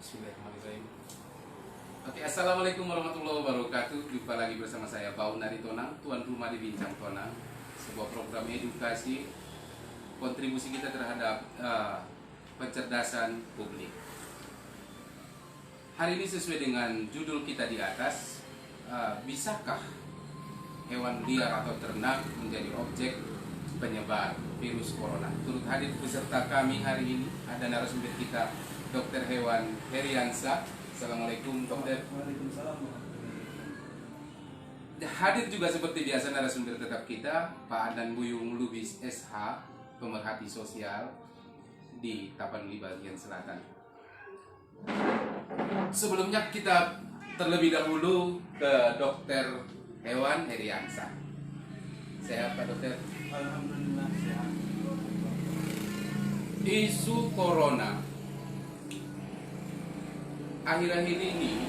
Bismillahirrahmanirrahim. Oke, assalamualaikum warahmatullahi wabarakatuh. Jumpa lagi bersama saya Paun dari Tonang, tuan rumah di Bincang Tonang. Sebuah program edukasi, kontribusi kita terhadap pencerdasan publik. Hari ini sesuai dengan judul kita di atas, bisakah hewan liar atau ternak menjadi objek penyebar virus corona? Turut hadir peserta kami hari ini ada narasumber kita, Dokter Hewan Heriansa. Assalamualaikum, Dokter. Waalaikumsalam. Hadir juga seperti biasa narasumber tetap kita, Pak Adan Buyung Lubis SH, pemerhati sosial di Tapanuli bagian selatan. Sebelumnya kita terlebih dahulu ke Dokter Hewan Heriansa. Sehat Pak Dokter? Alhamdulillah sehat. Isu corona akhir-akhir ini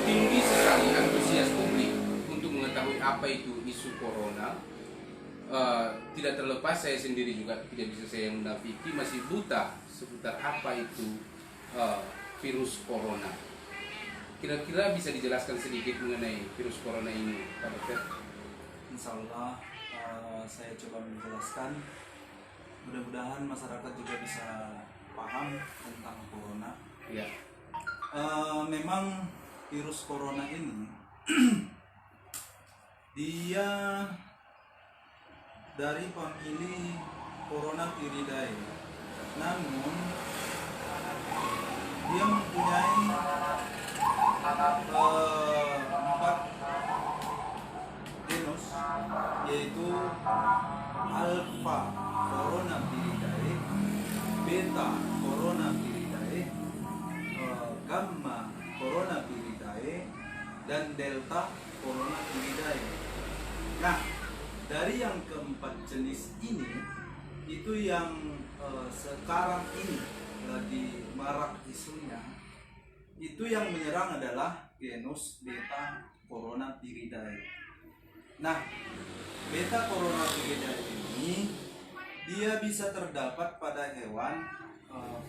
tinggi sekali antusias publik untuk mengetahui apa itu isu corona. Tidak terlepas saya sendiri juga tidak bisa saya menafiki, masih buta seputar apa itu virus corona. Kira-kira bisa dijelaskan sedikit mengenai virus corona ini, Pak Dokter? Insya Allah saya coba menjelaskan. Mudah-mudahan masyarakat juga bisa paham tentang corona. Ya. Memang virus corona ini dia dari famili Coronaviridae, namun dia mempunyai 4 genus, yaitu Alpha Coronaviridae, Beta Coronaviridae, Gamma Coronaviridae, dan Delta Coronaviridae. Nah, dari yang keempat jenis ini, itu yang sekarang ini lagi marak isunya, itu yang menyerang adalah genus Beta Coronaviridae. Nah, Beta Coronaviridae ini dia bisa terdapat pada hewan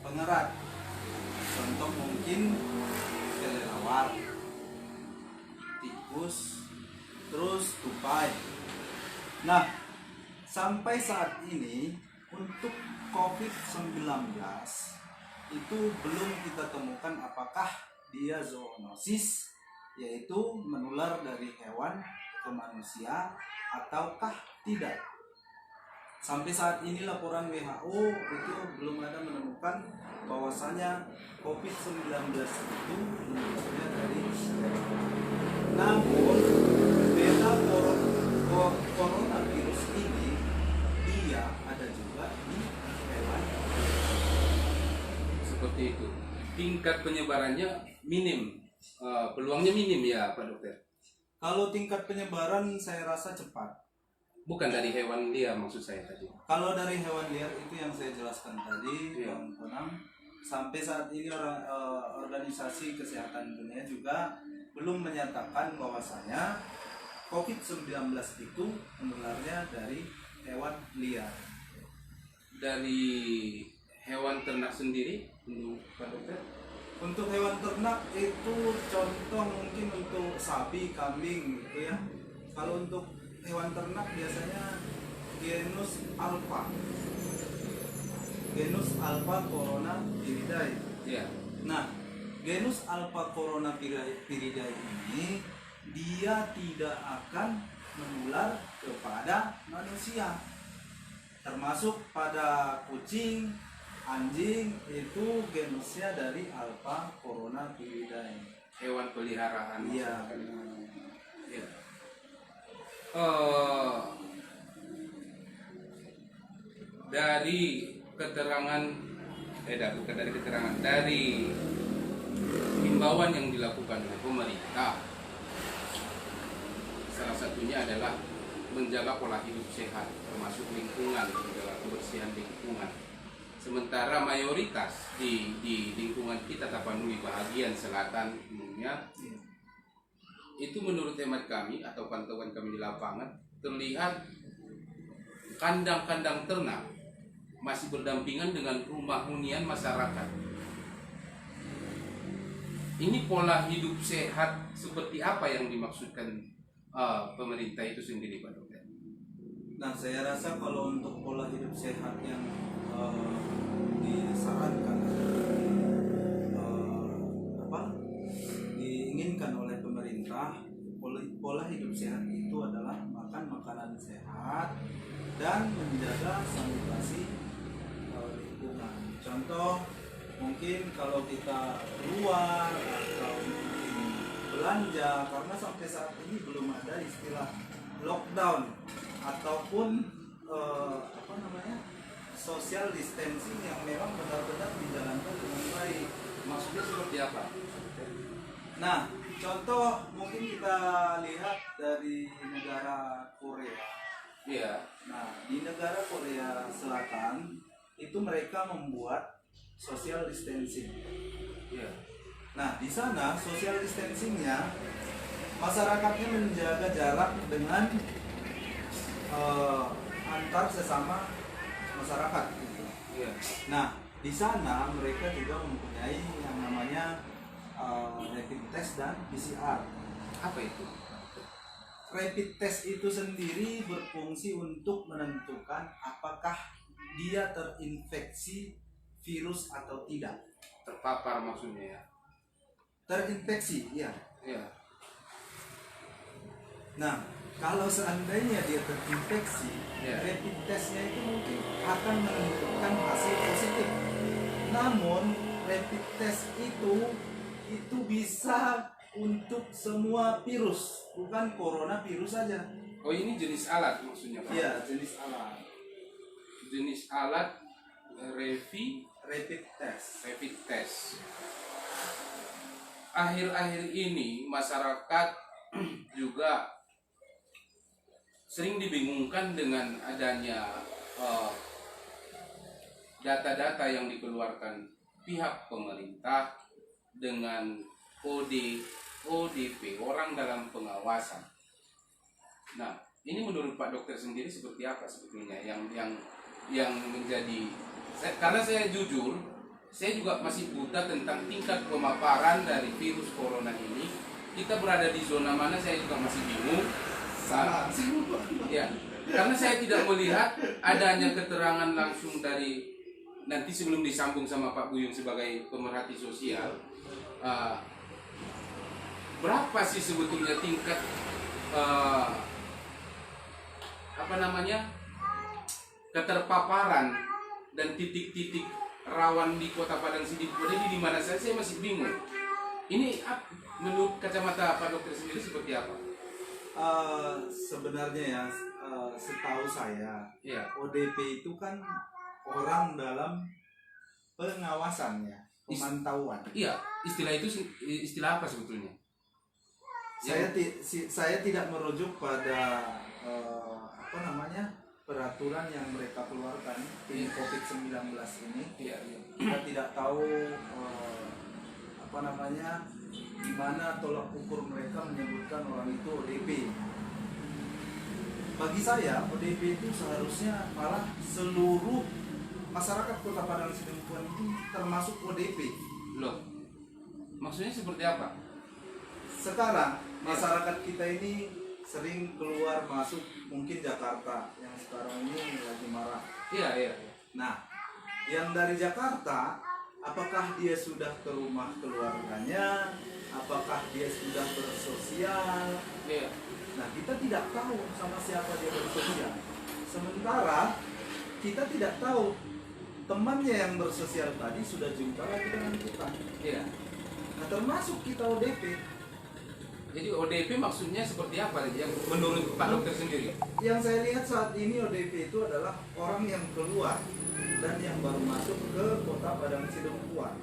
pengerat. Contoh mungkin kelelawar, tikus, terus tupai. Nah, sampai saat ini untuk COVID-19 itu belum kita temukan apakah dia zoonosis, yaitu menular dari hewan ke manusia, ataukah tidak. Sampai saat ini laporan WHO itu belum ada menemukan bahwasanya COVID-19 itu menularnya dari hewan. Namun beta coronavirus ini dia ada juga di hewan. Seperti itu. Tingkat penyebarannya minim, peluangnya minim ya Pak Dokter? Kalau tingkat penyebaran saya rasa cepat. Bukan dari hewan liar maksud saya tadi. Kalau dari hewan liar itu yang saya jelaskan tadi, Iya. yang sampai saat ini organisasi kesehatan dunia juga belum menyatakan bahwasanya COVID-19 itu menularnya dari hewan liar. Dari hewan ternak sendiri, Pak Dokter? Untuk hewan ternak itu contoh mungkin untuk sapi, kambing gitu ya. Kalau untuk hewan ternak biasanya genus Alpha Coronaviridae. Ya. Nah, genus Alpha Coronaviridae ini dia tidak akan menular kepada manusia, termasuk pada kucing, anjing, itu genusnya dari Alpha Coronaviridae. Hewan peliharaan. Iya. Ya. Dari keterangan bukan dari keterangan, dari himbauan yang dilakukan oleh pemerintah, salah satunya adalah menjaga pola hidup sehat, termasuk lingkungan, menjaga kebersihan lingkungan. Sementara mayoritas di lingkungan kita Tapanuli bagian selatan umumnya, itu menurut hemat kami atau pantauan kami di lapangan, terlihat kandang-kandang ternak masih berdampingan dengan rumah hunian masyarakat. ini pola hidup sehat seperti apa yang dimaksudkan pemerintah itu sendiri, Pak Dokter? Nah, saya rasa kalau untuk pola hidup sehat yang disarankan apa diinginkan oleh pemerintah, pola hidup sehat itu adalah makan makanan sehat dan menjaga sanitasi lingkungan. Contoh, mungkin kalau kita keluar atau mungkin belanja, karena sampai saat ini belum ada istilah lockdown ataupun social distancing yang memang benar-benar dijalankan dengan baik. Maksudnya seperti apa? Nah, contoh mungkin kita lihat dari negara Korea. Iya. Nah, di negara Korea Selatan itu mereka membuat social distancing. Iya. Nah, di sana social distancingnya masyarakatnya menjaga jarak dengan antar sesama masyarakat. Gitu. Iya. Nah, di sana mereka juga mempunyai yang namanya rapid test dan PCR. Apa itu? Rapid test itu sendiri berfungsi untuk menentukan apakah dia terinfeksi virus atau tidak. Terpapar maksudnya ya? Terinfeksi, iya. Iya. Nah, kalau seandainya dia terinfeksi, Ya. rapid testnya itu mungkin akan menentukan hasil positif. Namun, rapid test itu bisa untuk semua virus, bukan coronavirus saja. Oh, ini jenis alat maksudnya, Pak? Iya, jenis alat Jenis alat rapid test. rapid test. Akhir-akhir ini masyarakat juga sering dibingungkan dengan adanya data-data yang dikeluarkan pihak pemerintah dengan ODP, orang dalam pengawasan. Nah, ini menurut Pak Dokter sendiri seperti apa sebetulnya yang menjadi karena saya jujur, saya juga masih buta tentang tingkat pemaparan dari virus corona ini. Kita berada di zona mana saya juga masih bingung. Ya, karena saya tidak melihat adanya keterangan langsung dari, nanti sebelum disambung sama Pak Buyung sebagai pemerhati sosial, berapa sih sebetulnya tingkat keterpaparan dan titik-titik rawan di Kota Padang Sidempuan ini di mana saja, saya masih bingung. Ini menurut kacamata Pak Dokter sendiri seperti apa? Sebenarnya ya, setahu saya, Ya. ODP itu kan orang dalam pengawasannya, pemantauan. Iya, istilah itu istilah apa sebetulnya? Saya tidak merujuk pada peraturan yang mereka keluarkan di COVID-19 ini. Iya. Kita tidak tahu di mana tolak ukur mereka menyebutkan orang itu ODP. Bagi saya, ODP itu seharusnya malah seluruh masyarakat Kota Padang Sidempuan itu termasuk ODP. Loh, maksudnya seperti apa? Sekarang masyarakat kita ini sering keluar masuk, mungkin Jakarta yang sekarang ini lagi marah. Iya. Nah, yang dari Jakarta, apakah dia sudah ke rumah keluarganya? Apakah dia sudah bersosial? Iya. Nah, kita tidak tahu sama siapa dia bersosial. Sementara kita tidak tahu temannya yang bersosial tadi sudah jumpa lagi dengan kita. Iya. Nah, termasuk kita ODP. Jadi ODP maksudnya seperti apa yang menurut Pak Dokter sendiri? Yang saya lihat saat ini ODP itu adalah orang yang keluar dan yang baru masuk ke Kota Padang Sidempuan.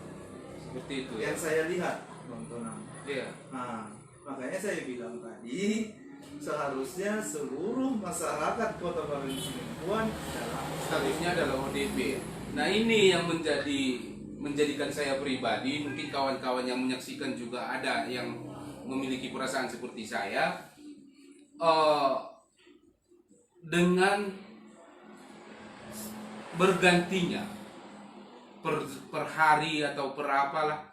Seperti itu ya. Yang saya lihat, tontonan. Iya. Nah, makanya saya bilang tadi seharusnya seluruh masyarakat Kota Padang Sidempuan Statusnya adalah ODP. Nah, ini yang menjadikan saya pribadi, mungkin kawan-kawan yang menyaksikan juga ada yang memiliki perasaan seperti saya, dengan bergantinya per hari atau per apalah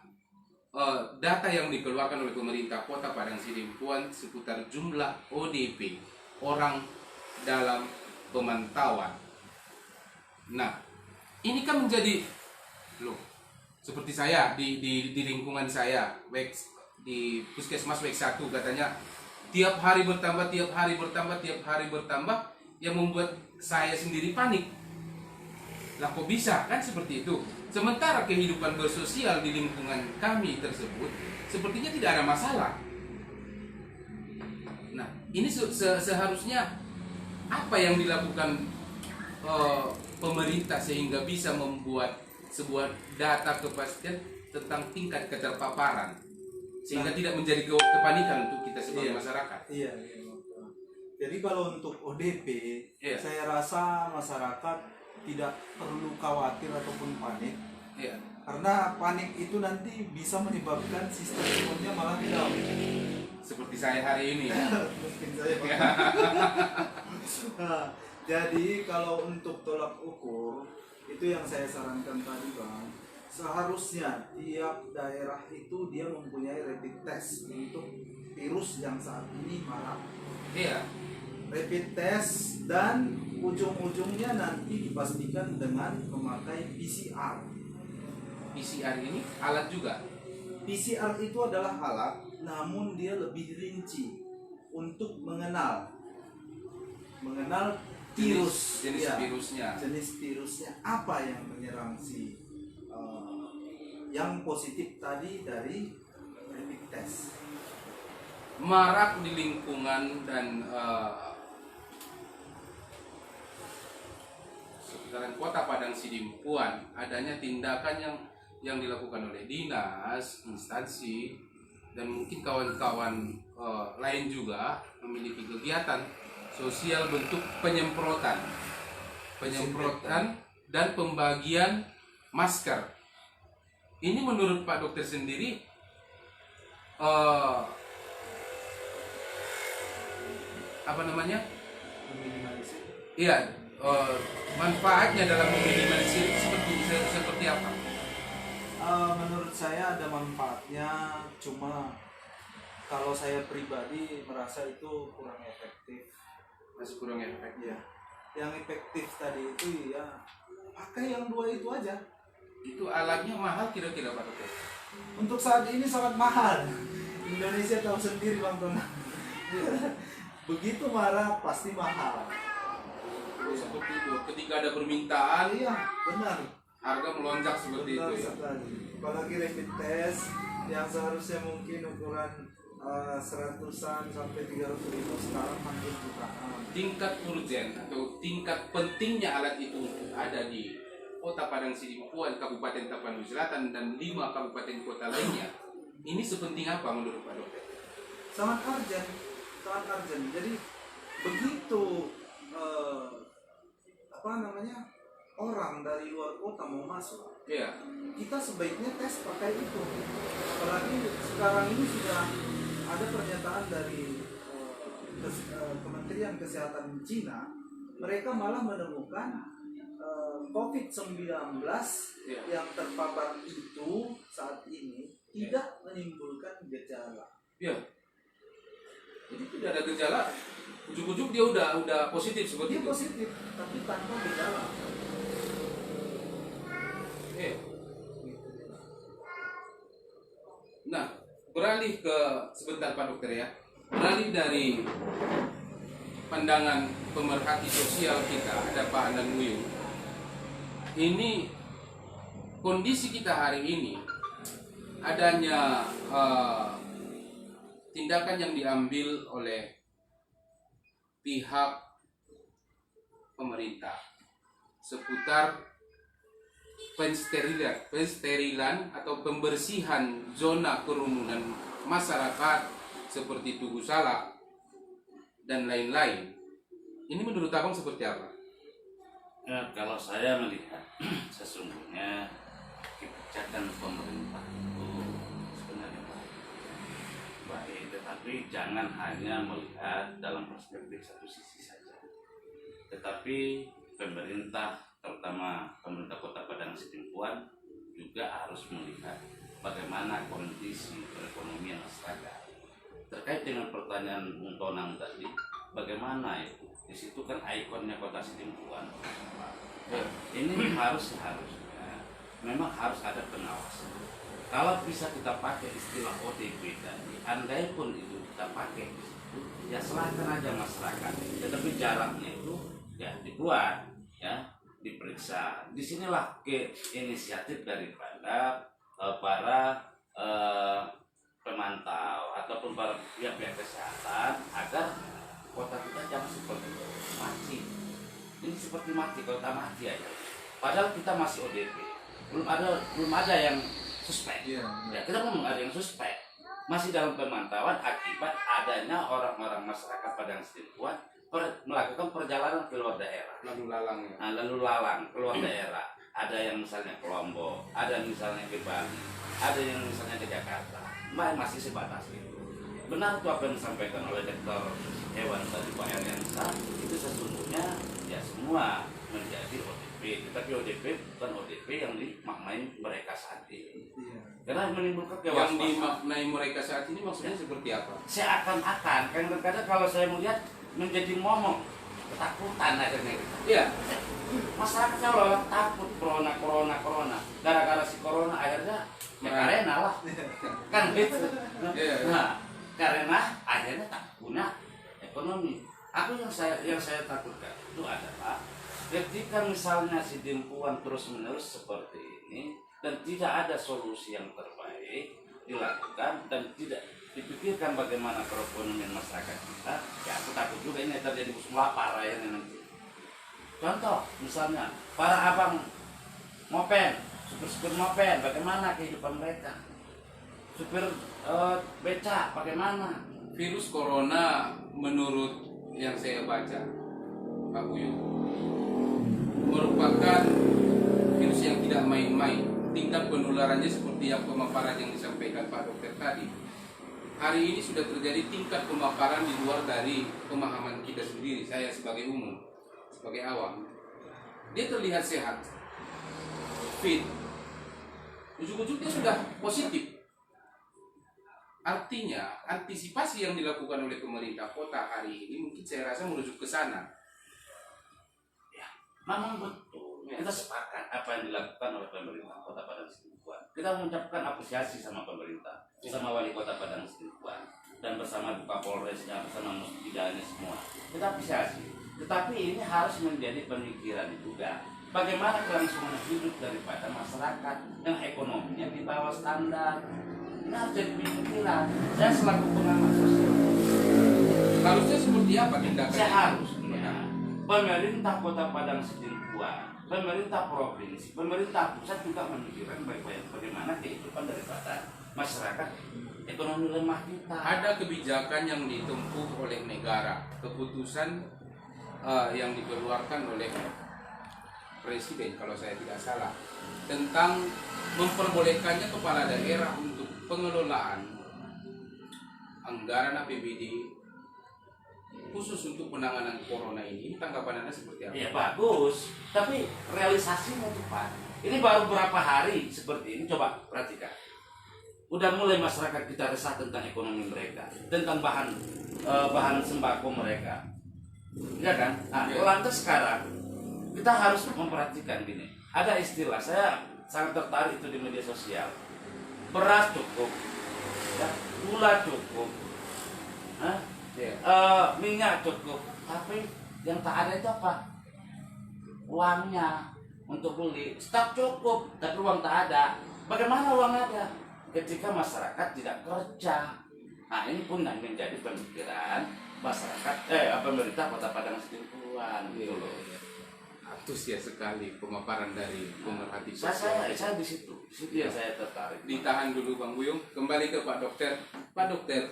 data yang dikeluarkan oleh pemerintah Kota Padang Sidimpuan seputar jumlah ODP, orang dalam pemantauan. Nah, ini kan menjadi loh, seperti saya di lingkungan saya, di Puskesmas Wek 1 katanya tiap hari bertambah, yang membuat saya sendiri panik. Lah kok bisa kan seperti itu? Sementara kehidupan bersosial di lingkungan kami tersebut sepertinya tidak ada masalah. Nah, ini seharusnya apa yang dilakukan pemerintah sehingga bisa membuat sebuah data kepastian tentang tingkat keterpaparan sehingga tidak menjadi kepanikan untuk kita sebagai masyarakat. Iya. Jadi kalau untuk ODP, saya rasa masyarakat tidak perlu khawatir ataupun panik. Karena panik itu nanti bisa menyebabkan sistem imunnya malah down. Seperti saya hari ini. Mungkin saya. Nah, jadi kalau untuk tolak ukur itu yang saya sarankan tadi Bang, seharusnya tiap daerah itu dia mempunyai rapid test untuk virus yang saat ini marak. Rapid test dan ujung-ujungnya nanti dipastikan dengan memakai PCR. PCR ini alat juga. PCR itu adalah alat, namun dia lebih rinci untuk mengenal virus, jenis virusnya. Jenis virusnya apa yang menyerang si yang positif tadi dari rapid test. Marak di lingkungan dan sekitaran Kota Padang Sidimpuan adanya tindakan yang dilakukan oleh dinas, instansi, dan mungkin kawan-kawan lain juga memiliki kegiatan sosial bentuk penyemprotan dan pembagian masker. Ini menurut Pak Dokter sendiri manfaatnya dalam meminimalisir seperti apa? Menurut saya ada manfaatnya, cuma kalau saya pribadi merasa itu kurang efektif. Masih kurang efektif. Ya. Yang efektif tadi itu ya pakai yang dua itu aja. Itu alatnya mahal kira-kira Pak Dokter? Untuk saat ini sangat mahal. Indonesia tahu sendiri Bang Tona. Begitu marah pasti mahal. Seperti itu. Ketika ada permintaan, Iya, benar. harga melonjak seperti Benar itu ya. sekali. Apalagi rapid test yang seharusnya mungkin ukuran 100-an sampai 300.000 sekarang hampir jutaan. Tingkat urgen atau tingkat pentingnya alat itu ada di Kota Padang Sidimpuan, Kabupaten Tapanuli Selatan, dan 5 kabupaten kota lainnya. Ini sepenting apa menurut Pak Dokter? Sangat urgent. Jadi begitu orang dari luar kota mau masuk, kita sebaiknya tes pakai itu. Apalagi sekarang ini sudah ada pernyataan dari Kementerian Kesehatan Cina, mereka malah menemukan COVID-19 yang terpapar itu saat ini tidak menimbulkan gejala. Jadi tidak ada gejala, ujuk-ujuk dia udah positif seperti Dia itu. positif, tapi tanpa gejala. Nah, beralih ke sebentar Pak Dokter ya. Beralih dari pandangan pemerhati sosial kita, ada Pak Andan Muyung. Ini kondisi kita hari ini, adanya tindakan yang diambil oleh pihak pemerintah seputar pensterilan atau pembersihan zona kerumunan masyarakat seperti Tugu Salak dan lain-lain. Ini menurut Abang seperti apa? Kalau saya melihat sesungguhnya kebijakan pemerintah itu sebenarnya baik, tetapi jangan hanya melihat dalam perspektif satu sisi saja. Tetapi pemerintah, terutama pemerintah Kota Padang Sidimpuan, juga harus melihat bagaimana kondisi perekonomian masyarakat. Terkait dengan pertanyaan Bung Tonang tadi, bagaimana itu? Di situ kan ikonnya kota Sidimpuan. Ini harusnya memang harus ada pengawasan. Kalau bisa kita pakai istilah ODP tadi, andai pun itu kita pakai di situ, ya serahkan aja masyarakat. Tetapi jaraknya itu ya dibuat, ya diperiksa. Disinilah ke inisiatif daripada para pemantau ataupun para pihak-pihak kesehatan agar kota kita jangan seperti mati. Ini seperti mati, kalau kita mati aja. Padahal kita masih ODP, belum ada yang suspek. Ya, kita belum ada yang suspek. Masih dalam pemantauan akibat adanya orang-orang masyarakat Padang Sidimpuan melakukan perjalanan keluar daerah. Lalu lalang keluar daerah. Ada yang misalnya ke Lombok, ada misalnya ke Bali, ada yang misalnya ke Jakarta. Masih sebatas itu. Benar itu apa yang disampaikan oleh Dr. Hewan tadi, Pak Erliansa, itu sesungguhnya ya semua menjadi ODP, tetapi ODP bukan ODP yang dimaknai mereka saat ini. Karena menimbulkan kewaspadaan. Yang dimaknai mereka saat ini maksudnya seperti apa? Seakan-akan, kan kadang-kadang kalau saya melihat menjadi momok, ketakutan akhirnya. Iya. Masyarakatnya orang takut corona. Gara-gara si corona akhirnya ya karena lah. Kan gitu. Nah, karena akhirnya tak punya ekonomi. Yang saya takutkan itu adalah ketika misalnya Sidimpuan terus-menerus seperti ini dan tidak ada solusi yang terbaik dilakukan dan tidak dipikirkan bagaimana perekonomian masyarakat kita, ya aku takut juga ini terjadi musim lapar akhirnya nanti. Contoh misalnya para abang mopen, supir mopen, bagaimana kehidupan mereka? Supir beca, bagaimana? Virus corona menurut yang saya baca, Pak Buyu, merupakan virus yang tidak main-main. Tingkat penularannya seperti yang pemaparan yang disampaikan Pak Dokter tadi. Hari ini sudah terjadi tingkat pemaparan di luar dari pemahaman kita sendiri. Saya sebagai umum, sebagai awam, dia terlihat sehat, fit, ujung-ujungnya sudah positif. Artinya, antisipasi yang dilakukan oleh pemerintah kota hari ini mungkin saya rasa merujuk ke sana. Ya, memang betul. Kita sepakat apa yang dilakukan oleh pemerintah kota Padang Sidimpuan. Kita mengucapkan apresiasi sama pemerintah, sama wali kota Padang Sidimpuan, dan bersama Pak Polresnya, bersama musbidanya semua. Kita apresiasi. Tetapi ini harus menjadi pemikiran juga. Bagaimana kelangsungan hidup daripada masyarakat yang ekonominya di bawah standar. Ini harus jadi pemikiran. Saya selaku pengamat sosial. Harusnya seperti apa tindakan? Seharusnya pemerintah kota Padang Sidimpuan, pemerintah provinsi, pemerintah pusat juga memikirkan baik-baik bagaimana kehidupan daripada masyarakat ekonomi lemah kita. Ada kebijakan yang ditempuh oleh negara, keputusan yang dikeluarkan oleh presiden kalau saya tidak salah, tentang memperbolehkannya kepala daerah untuk pengelolaan anggaran APBD khusus untuk penanganan corona ini. Tanggapan Anda seperti apa? Ya bagus, tapi realisasinya cepat. Ini baru berapa hari seperti ini, coba perhatikan. Udah mulai masyarakat kita resah tentang ekonomi mereka, tentang bahan sembako mereka. Ya kan? Nah, lantas sekarang kita harus memperhatikan gini. Ada istilah, saya sangat tertarik itu di media sosial. Beras cukup, ya, gula cukup, minyak cukup, tapi yang tak ada itu apa? Uangnya untuk beli. Stok cukup, tapi uang tak ada. Bagaimana uang ada? Ketika masyarakat tidak kerja. Nah, ini pun menjadi pemikiran masyarakat, pemerintah kota Padang Sidimpuan gitu loh. Antusias sekali pemaparan dari pemerhati Saya sosial. di situ yang saya tertarik. Ditahan dulu Bang Buyung, kembali ke Pak Dokter. Pak Dokter,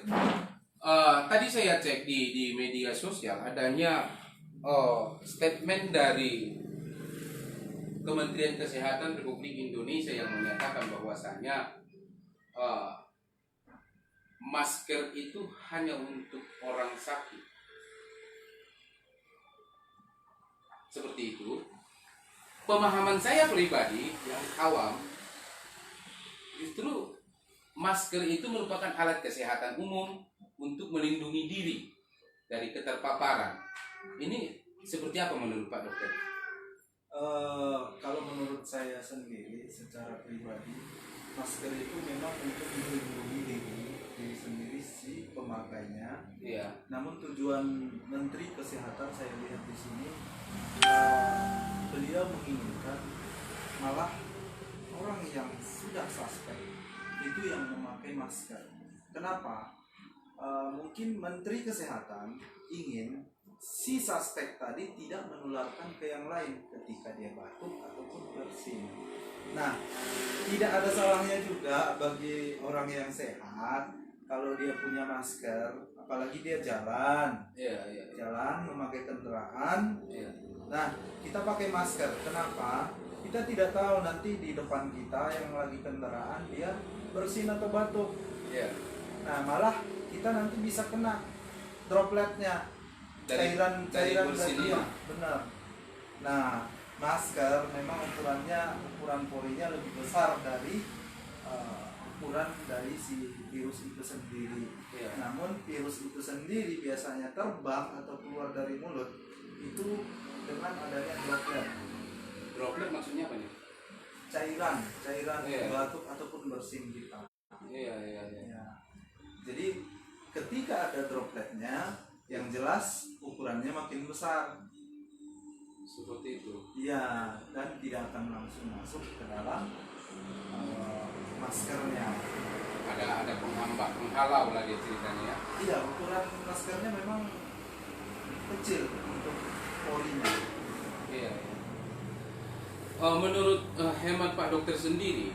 tadi saya cek di media sosial adanya statement dari Kementerian Kesehatan Republik Indonesia yang menyatakan bahwasanya masker itu hanya untuk orang sakit. Seperti itu. Pemahaman saya pribadi yang awam, justru masker itu merupakan alat kesehatan umum untuk melindungi diri dari keterpaparan. Ini seperti apa menurut Pak Dokter? Kalau menurut saya sendiri secara pribadi, masker itu memang untuk melindungi diri sendiri si pemakainya. Iya. Namun tujuan Menteri Kesehatan saya lihat di sini, beliau menginginkan malah orang yang sudah suspek itu yang memakai masker. Kenapa? Mungkin Menteri Kesehatan ingin si suspek tadi tidak menularkan ke yang lain ketika dia batuk ataupun bersin. Nah, tidak ada salahnya juga bagi orang yang sehat kalau dia punya masker, apalagi dia jalan, jalan memakai kendaraan. Nah, kita pakai masker. Kenapa? Kita tidak tahu nanti di depan kita yang lagi kendaraan dia bersin atau batuk. Nah, malah kita nanti bisa kena dropletnya, cairan dari dia. Benar. Nah, masker memang ukuran porinya lebih besar dari ukuran dari si virus itu sendiri. Namun virus itu sendiri biasanya terbang atau keluar dari mulut itu dengan adanya droplet. Droplet maksudnya apa nih? Cairan batuk ataupun bersin kita. Iya. Jadi ketika ada dropletnya, yang jelas ukurannya makin besar. Seperti itu. Iya, dan tidak akan langsung masuk ke dalam maskernya. Ada penghalau lah dia ceritanya ya. Iya, ukuran maskernya memang kecil untuk porinya. Iya. Menurut hemat Pak Dokter sendiri,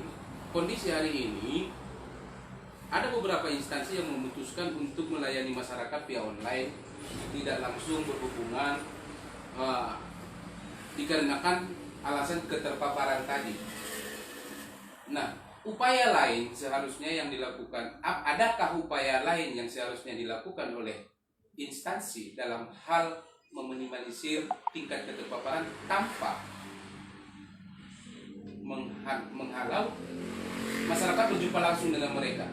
kondisi hari ini ada beberapa instansi yang memutuskan untuk melayani masyarakat via online, tidak langsung berhubungan, dikarenakan alasan keterpaparan tadi. Nah, upaya lain seharusnya yang dilakukan, adakah upaya lain yang seharusnya dilakukan oleh instansi dalam hal meminimalisir tingkat keterpaparan tanpa menghalau masyarakat berjumpa langsung dengan mereka?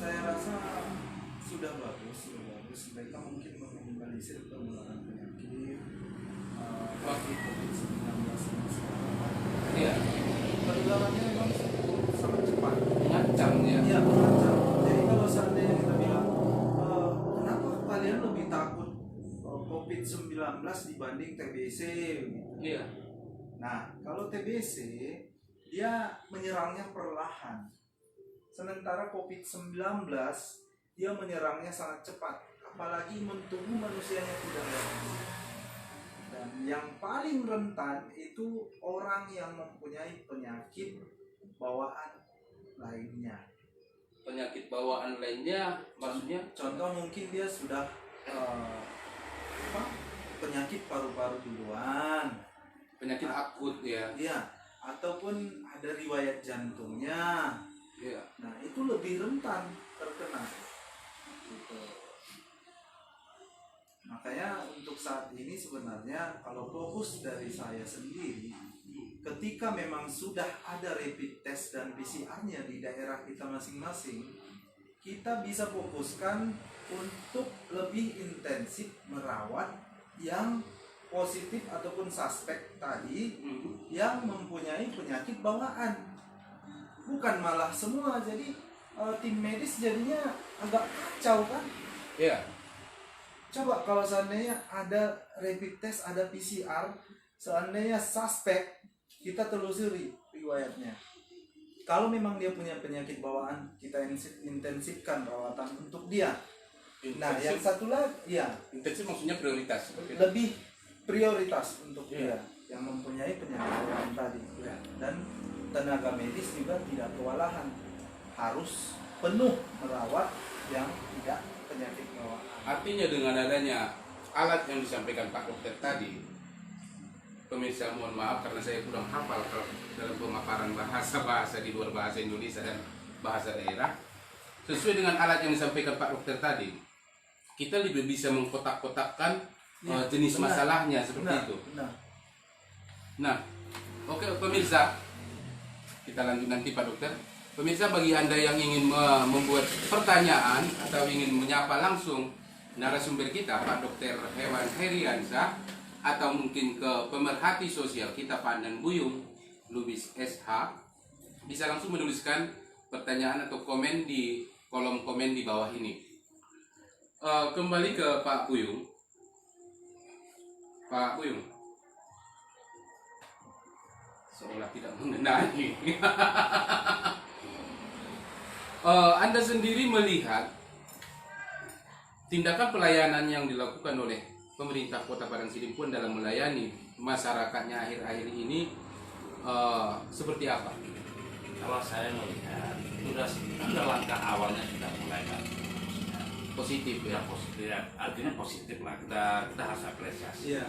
Saya rasa sudah bagus. Mereka mungkin meminimalisir penularan penyakit COVID-19 ini sekarang. Iya. Penularannya memang sangat cepat. Mengancam ya. Iya, mengancam. Jadi kalau seandainya kita bilang, kenapa kalian lebih takut COVID-19 dibanding TBC? Iya. Nah, kalau TBC dia menyerangnya perlahan. Sementara COVID-19 dia menyerangnya sangat cepat, apalagi tubuh manusianya tidak rentan. Dan yang paling rentan itu orang yang mempunyai penyakit bawaan lainnya. Penyakit bawaan lainnya maksudnya? Contoh mungkin dia sudah penyakit paru-paru duluan, Penyakit akut ya. iya, ataupun ada riwayat jantungnya. Iya. Nah, itu lebih rentan terkena. Gitu. Makanya untuk saat ini sebenarnya kalau fokus dari saya sendiri, ketika memang sudah ada rapid test dan PCR-nya di daerah kita masing-masing, kita bisa fokuskan untuk lebih intensif merawat yang positif ataupun suspek tadi yang mempunyai penyakit bawaan. Bukan malah semua, jadi tim medis jadinya agak kacau kan? Iya. Coba kalau seandainya ada rapid test, ada PCR, seandainya suspek, kita telusuri riwayatnya. Kalau memang dia punya penyakit bawaan, kita intensifkan rawatan untuk dia. Nah, yang satu lagi, ya. Intensif maksudnya prioritas. Lebih prioritas untuk dia yang mempunyai penyakit bawaan tadi. Dan tenaga medis juga tidak kewalahan, harus penuh merawat yang tidak penyakit bawaan. Artinya dengan adanya alat yang disampaikan Pak Dokter tadi, pemirsa mohon maaf karena saya kurang hafal dalam pemaparan bahasa di luar bahasa Indonesia dan bahasa daerah. Sesuai dengan alat yang disampaikan Pak Dokter tadi, kita lebih bisa mengkotak-kotakkan jenis masalahnya seperti itu. Benar. Nah, oke pemirsa, kita lanjut nanti Pak Dokter. Pemirsa, bagi Anda yang ingin membuat pertanyaan atau ingin menyapa langsung narasumber kita Pak Dokter Hewan Heriansah, atau mungkin ke pemerhati sosial kita Pak Andan Buyung Lubis SH, bisa langsung menuliskan pertanyaan atau komen di kolom komen di bawah ini. Kembali ke Pak Buyung. Pak Buyung, seolah tidak mengenali. Anda sendiri melihat tindakan pelayanan yang dilakukan oleh pemerintah Kota Padang Sidimpuan dalam melayani masyarakatnya akhir-akhir ini seperti apa? Kalau saya melihat itu sudah langkah awalnya sudah mulai Positif ya? positif, artinya positif lah, kita harus apresiasi. Iya.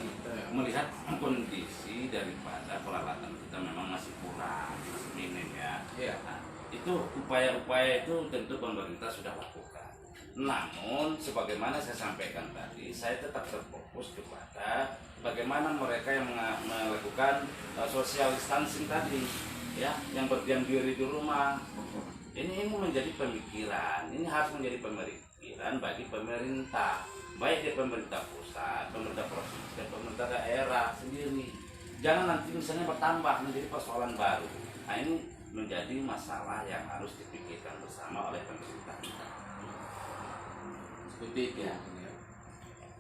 Melihat kondisi daripada peralatan kita memang masih kurang, masih minim ya. Iya. Nah, itu upaya-upaya itu tentu pemerintah sudah lakukan. Namun sebagaimana saya sampaikan tadi, saya tetap terfokus kepada bagaimana mereka yang melakukan social distancing tadi, ya, yang berdiam diri di rumah. Ini menjadi pemikiran, ini harus menjadi pemikiran bagi pemerintah, baik di pemerintah pusat, pemerintah provinsi, dan pemerintah daerah sendiri. Jangan nanti misalnya bertambah menjadi persoalan baru. Nah, ini menjadi masalah yang harus dipikirkan bersama oleh pemerintah kita. Seperti itu ya.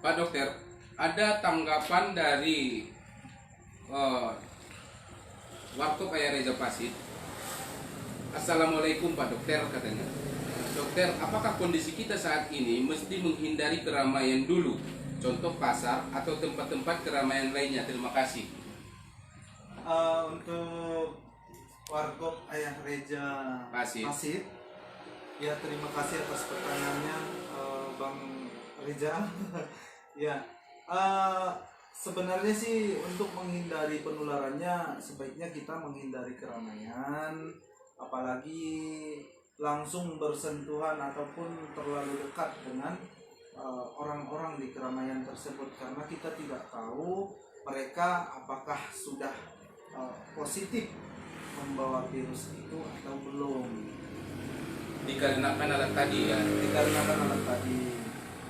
Pak Dokter, ada tanggapan dari Warkop Ayah Reza Pasit. Assalamualaikum Pak Dokter, katanya. Dokter, apakah kondisi kita saat ini mesti menghindari keramaian dulu? Contoh pasar atau tempat-tempat keramaian lainnya. Terima kasih. Untuk Warkop Ayah Reza Pasit, ya terima kasih atas pertanyaannya, Bang Reza. Ya, sebenarnya sih untuk menghindari penularannya sebaiknya kita menghindari keramaian, apalagi langsung bersentuhan ataupun terlalu dekat dengan orang-orang di keramaian tersebut, karena kita tidak tahu mereka apakah sudah positif membawa virus itu atau belum. Dikarenakan alat tadi ya. Dikarenakan alat tadi.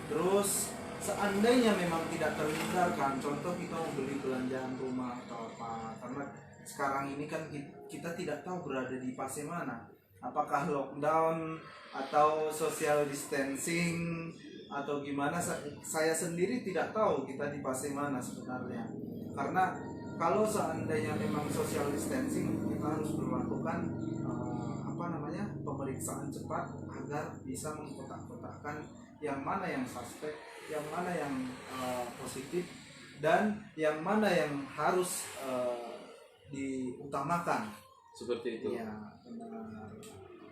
Terus seandainya memang tidak terhindarkan, contoh kita mau beli belanjaan rumah atau apa, karena sekarang ini kan kita tidak tahu berada di fase mana, apakah lockdown atau social distancing atau gimana. Saya sendiri tidak tahu kita di fase mana sebenarnya, karena kalau seandainya memang social distancing, kita harus melakukan pemeriksaan cepat agar bisa mengkotak-kotakkan yang mana yang suspek, yang mana yang positif, dan yang mana yang harus diutamakan. Seperti itu. Ya, benar.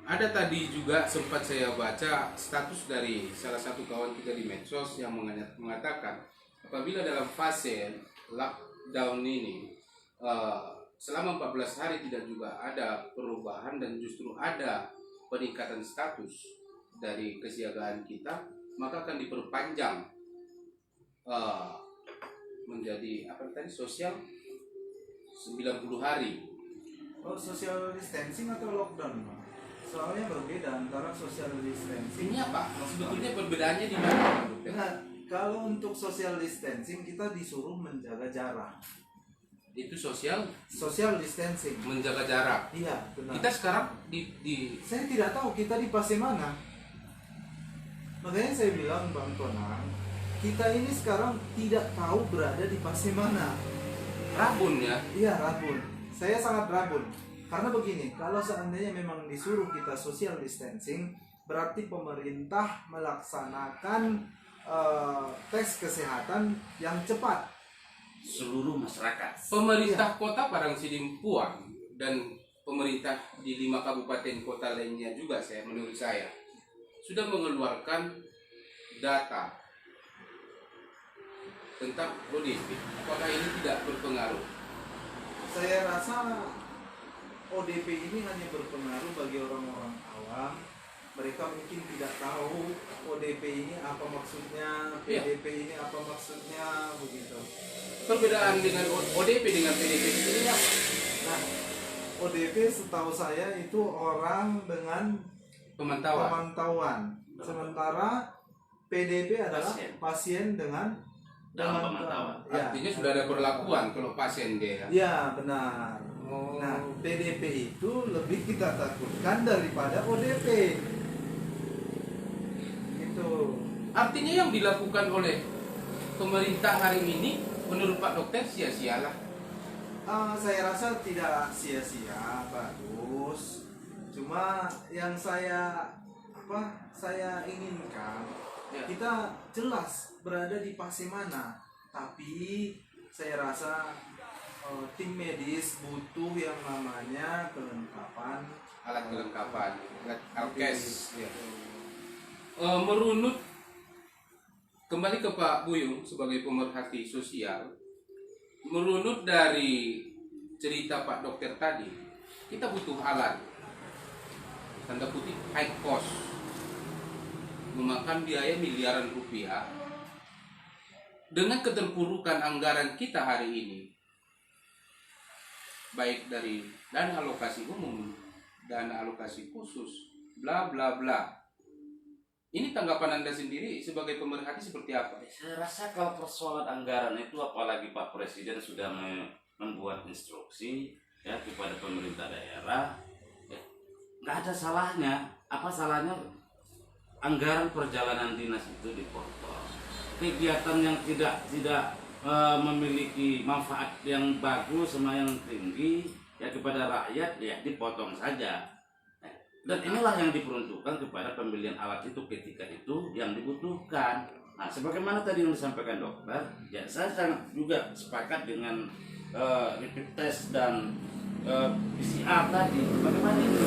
Ada tadi juga sempat saya baca status dari salah satu kawan kita di medsos yang mengatakan apabila dalam fase lockdown ini selama 14 hari tidak juga ada perubahan dan justru ada peningkatan status dari kesiagaan kita, maka akan diperpanjang menjadi sosial 90 hari. Oh, social distancing atau lockdown? Soalnya berbeda antara social distancing. Ini apa? Sebetulnya perbedaannya di mana? Nah, kalau untuk social distancing kita disuruh menjaga jarak. Itu social distancing, menjaga jarak. Iya, benar. Kita sekarang di saya tidak tahu kita di fase mana. Makanya saya bilang Bang Tonang, kita ini sekarang tidak tahu berada di fase mana. rabun ya. Iya, rabun. Saya sangat rabun. Karena begini, kalau seandainya memang disuruh kita social distancing, berarti pemerintah melaksanakan tes kesehatan yang cepat. Seluruh masyarakat. Pemerintah Kota Padang Sidimpuan dan pemerintah di 5 kabupaten kota lainnya juga menurut saya sudah mengeluarkan data tentang ODP. Apakah ini tidak berpengaruh? Saya rasa ODP ini hanya berpengaruh bagi orang-orang awam. Mereka mungkin tidak tahu ODP ini apa maksudnya, PDP ini apa maksudnya, begitu. Perbedaan dengan ODP dengan PDP ini apa? Nah, ODP setahu saya itu orang dengan Pemantauan. pemantauan. Sementara PDP adalah Pasien. pasien dengan Dalam pemantauan. Ya. Artinya sudah ada perlakuan kalau pasien dia ya. Ya, benar. Oh. Nah, PDP itu lebih kita takutkan daripada ODP. Itu. Artinya yang dilakukan oleh pemerintah hari ini menurut Pak Dokter sia-sialah. Saya rasa tidak sia-sia, bagus. Cuma yang saya inginkan Ya. kita jelas berada di fase mana. Tapi saya rasa tim medis butuh yang namanya kelengkapan Alat kelengkapan, alat alkes. Ya. Merunut kembali ke Pak Buyung sebagai pemerhati sosial, merunut dari cerita Pak Dokter tadi, kita butuh alat, tanda kutip high cost, memakan biaya miliaran rupiah. Dengan keterpurukan anggaran kita hari ini, baik dari dana alokasi umum, dana alokasi khusus, bla bla bla. Ini tanggapan Anda sendiri sebagai pemerhati seperti apa? Saya rasa kalau persoalan anggaran itu, apalagi Pak Presiden sudah membuat instruksi ya kepada pemerintah daerah, ya, nggak ada salahnya. Apa salahnya anggaran perjalanan dinas itu dipotong? Kegiatan yang tidak memiliki manfaat yang bagus sama yang tinggi ya kepada rakyat ya dipotong saja. Dan inilah yang diperuntukkan kepada pembelian alat itu ketika itu yang dibutuhkan. Nah, sebagaimana tadi yang disampaikan dokter, ya saya sangat juga sepakat dengan rapid test dan PCR tadi. Bagaimana ini?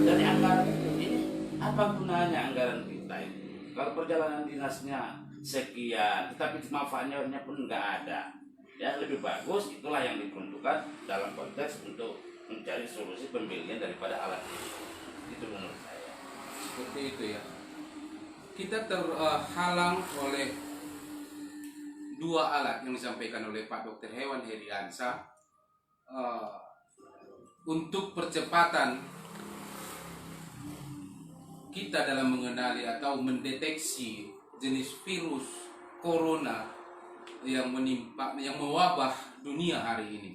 Dari anggaran itu, ini apa gunanya anggaran kita itu? Kalau perjalanan dinasnya sekian, tetapi manfaatnya pun nggak ada. Ya lebih bagus itulah yang diperuntukkan dalam konteks untuk mencari solusi pembelian daripada alat ini. Itu menurut saya. Seperti itu ya. Kita terhalang oleh dua alat yang disampaikan oleh Pak Dr. Hewan Heriansa untuk percepatan kita dalam mengenali atau mendeteksi jenis virus corona yang menimpa, yang mewabah dunia hari ini.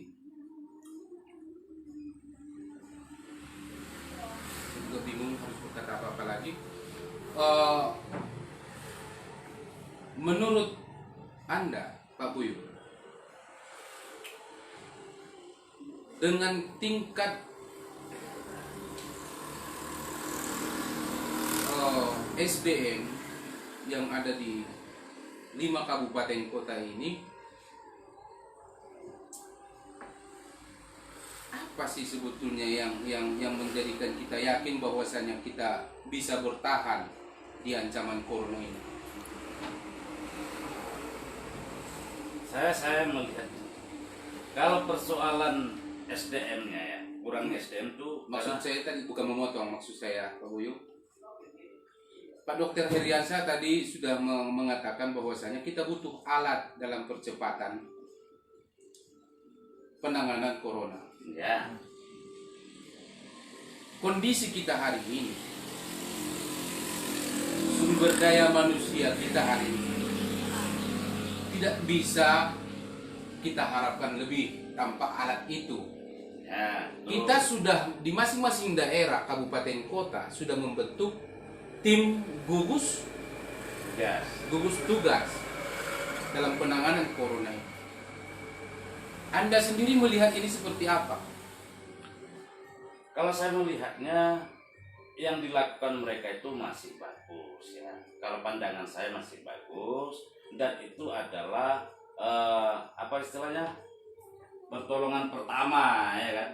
Juga bingung harus berkata apa lagi. Menurut Anda, Pak Buyu, dengan tingkat SDM yang ada di 5 kabupaten kota ini, apa sih sebetulnya yang menjadikan kita yakin bahwasanya kita bisa bertahan di ancaman corona ini? Saya melihat kalau persoalan SDM-nya ya, kurang SDM tuh Maksud saya tadi bukan memotong, maksud saya Pak Buyu, Pak Dr. Heriansa tadi sudah mengatakan bahwasanya kita butuh alat dalam percepatan penanganan corona. ya. Kondisi kita hari ini, sumber daya manusia kita hari ini tidak bisa kita harapkan lebih tanpa alat itu. Ya, Kita sudah di masing-masing daerah, kabupaten, kota sudah membentuk tim gugus tugas dalam penanganan corona ini. Anda sendiri melihat ini seperti apa? Kalau saya melihatnya yang dilakukan mereka itu masih bagus ya. Kalau pandangan saya masih bagus dan itu adalah apa istilahnya pertolongan pertama ya kan.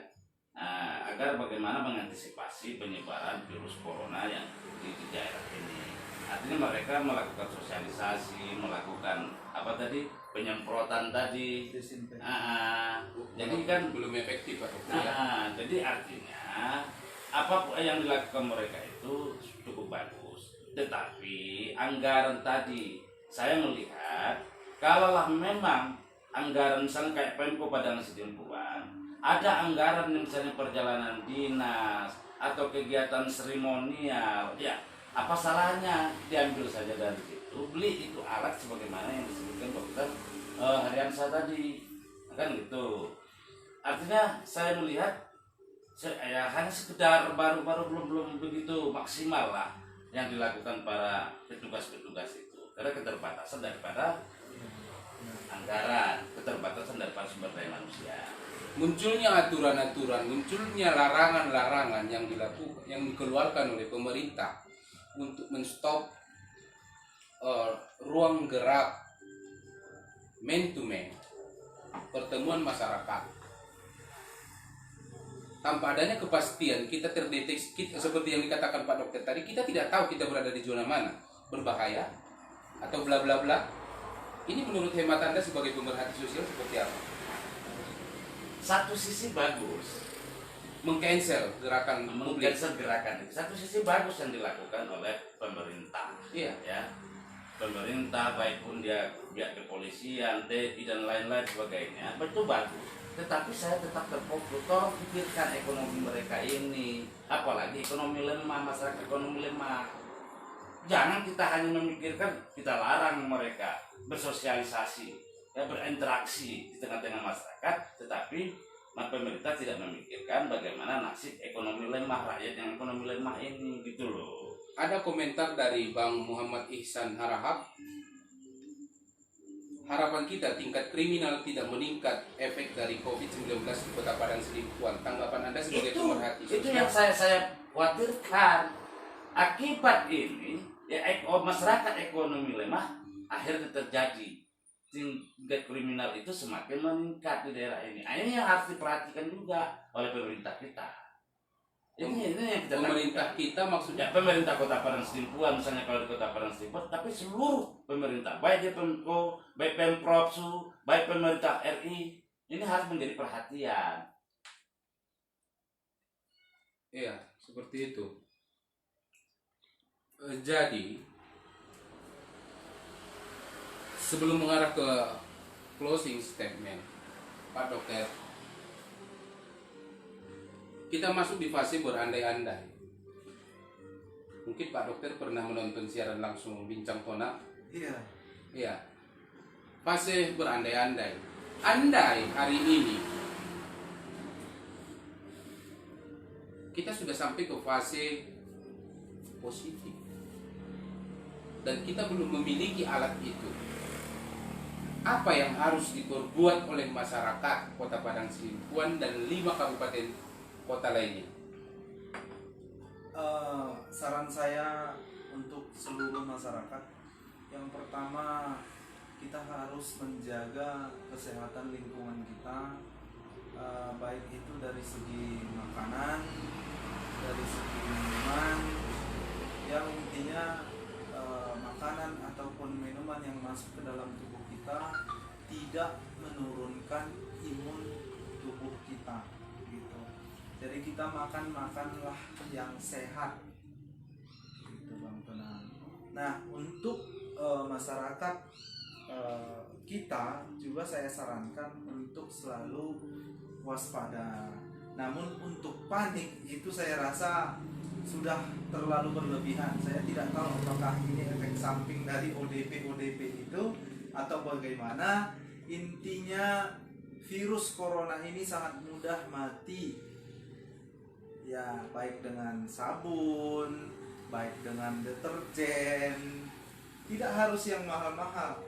Nah, agar bagaimana mengantisipasi penyebaran virus corona yang di daerah ini. Artinya mereka melakukan sosialisasi, melakukan apa tadi penyemprotan tadi. Jadi kan belum efektif Pak Dokter. jadi artinya apa yang dilakukan mereka itu cukup bagus. Tetapi anggaran tadi saya melihat kalaulah memang anggaran misalnya kayak Pemko Padang Sidempuan ada anggaran misalnya perjalanan dinas atau kegiatan seremonial, ya apa salahnya diambil saja dari situ, beli itu alat sebagaimana yang disebutkan dokter Hariansa tadi, kan gitu. Artinya saya melihat ya hanya sekedar baru-baru belum begitu maksimal lah yang dilakukan para petugas-petugas itu, karena keterbatasan daripada anggaran, keterbatasan daripada sumber daya manusia. Munculnya aturan-aturan, munculnya larangan-larangan yang dilakukan, yang dikeluarkan oleh pemerintah untuk menstop ruang gerak man to man, pertemuan masyarakat. Tanpa adanya kepastian, kita terdeteksi, seperti yang dikatakan Pak Dokter tadi, kita tidak tahu kita berada di zona mana, berbahaya atau bla bla bla. Ini menurut hemat Anda sebagai pemerhati sosial seperti apa? Satu sisi bagus, Meng-cancel gerakan publik. mengcancel gerakan itu. Satu sisi bagus yang dilakukan oleh pemerintah. Iya. Ya, pemerintah baik pun dia pihak kepolisian, TNI dan lain-lain sebagainya, itu bagus. Tetapi saya tetap terfokus, tolong pikirkan ekonomi mereka ini, apalagi ekonomi lemah, masyarakat ekonomi lemah. Jangan kita hanya memikirkan kita larang mereka bersosialisasi, ya, berinteraksi di tengah-tengah masyarakat, tetapi pemerintah tidak memikirkan bagaimana nasib ekonomi lemah, rakyat yang ekonomi lemah ini, gitu loh. Ada komentar dari Bang Muhammad Ihsan Harahap. Harapan kita tingkat kriminal tidak meningkat efek dari COVID-19 di Kota Padang Sidimpuan. Tanggapan Anda sebagai pemerhati Itu sosial? yang saya khawatirkan. Akibat ini, ya masyarakat ekonomi lemah akhirnya terjadi. Tingkat kriminal itu semakin meningkat di daerah ini. Ini yang harus diperhatikan juga oleh pemerintah kita. Ini yang kita Pemerintah kita maksudnya ya, pemerintah Kota Padang Sidimpuan, misalnya kalau di Kota Padang Sidimpuan, tapi seluruh pemerintah, baik di Pemko, baik Pemprov, baik pemerintah RI, ini harus menjadi perhatian. iya, seperti itu. Jadi sebelum mengarah ke closing statement, Pak Dokter, kita masuk di fase berandai-andai. Mungkin Pak Dokter pernah menonton siaran langsung Bincang Kona? Iya. Iya. Fase berandai-andai. Andai hari ini kita sudah sampai ke fase positif dan kita belum memiliki alat itu, apa yang harus diperbuat oleh masyarakat Kota Padang Sidimpuan dan 5 kabupaten kota lainnya? Saran saya untuk seluruh masyarakat, yang pertama kita harus menjaga kesehatan lingkungan kita, baik itu dari segi makanan, dari segi minuman, yang intinya makanan ataupun minuman yang masuk ke dalam tubuh kita tidak menurunkan imun tubuh kita, gitu. Jadi kita makanlah yang sehat, gitu Bang Tonan. Nah, untuk masyarakat kita juga saya sarankan untuk selalu waspada. Namun untuk panik itu saya rasa sudah terlalu berlebihan. Saya tidak tahu apakah ini efek samping dari ODP itu atau bagaimana. Intinya virus corona ini sangat mudah mati, ya, baik dengan sabun, baik dengan deterjen, tidak harus yang mahal-mahal.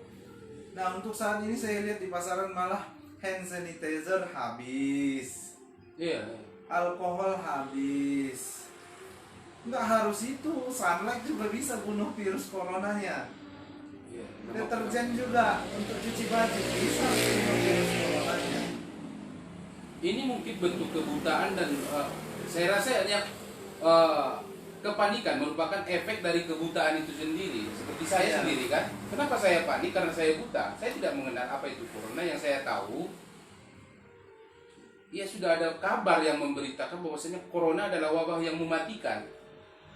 Nah, untuk saat ini saya lihat di pasaran malah hand sanitizer habis, Iya. alkohol habis. Nggak harus itu, sunlight juga bisa bunuh virus coronanya. Iya. Deterjen juga untuk cuci baju bisa bunuh virus coronanya. Ini mungkin bentuk kebutaan dan saya rasa hanya kepanikan merupakan efek dari kebutaan itu sendiri. Seperti saya Iya. sendiri kan. Kenapa saya panik? Karena saya buta. Saya tidak mengenal apa itu corona. Yang saya tahu, ya sudah ada kabar yang memberitakan bahwasanya corona adalah wabah yang mematikan